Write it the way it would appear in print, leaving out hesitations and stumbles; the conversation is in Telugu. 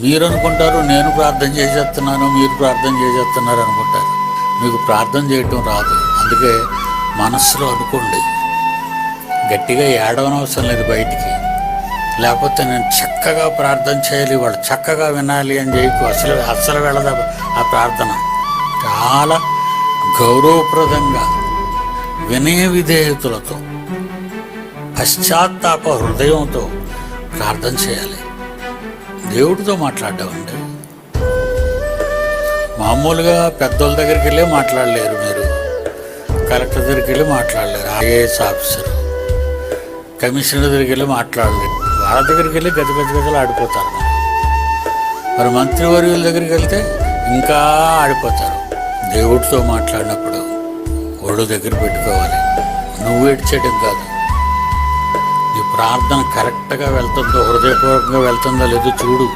మీరు అనుకుంటారు నేను ప్రార్థన చేసేస్తున్నాను, మీరు ప్రార్థన చేసేస్తున్నారు అనుకుంటారు. మీకు ప్రార్థన చేయటం రాదు. అందుకే మనస్సులో అనుకోండి. గట్టిగా ఏడవనవసరం లేదు బయటికి. లేకపోతే నేను చక్కగా ప్రార్థన చేయాలి, వాళ్ళు చక్కగా వినాలి అని చెప్పి అస్సలు వెళ్ళదు ఆ ప్రార్థన. చాలా గౌరవప్రదంగా వినయ విధేయతలతో పశ్చాత్తాప హృదయంతో ప్రార్థన చేయాలి. దేవుడితో మాట్లాడమండి. మామూలుగా పెద్దోళ్ళ దగ్గరికి వెళ్ళి మాట్లాడలేరు. మీరు కలెక్టర్ దగ్గరికి వెళ్ళి మాట్లాడలేరు. ఐఏఎస్ ఆఫీసర్, కమిషనర్ దగ్గరికి వెళ్ళి మాట్లాడలేరు. వాళ్ళ దగ్గరికి వెళ్ళి గజగజలు ఆడిపోతారు. మరి మంత్రివర్యుల దగ్గరికి వెళ్తే ఇంకా ఆడిపోతారు. దేవుడితో మాట్లాడినప్పుడు ఒళ్ళు దగ్గర పెట్టుకోవాలి. నువ్వు ఏడ్చేయడం కాదు. నీ ప్రార్థన కరెక్ట్గా వెళ్తుందో, హృదయపూర్వకంగా వెళ్తుందో లేదో చూడు.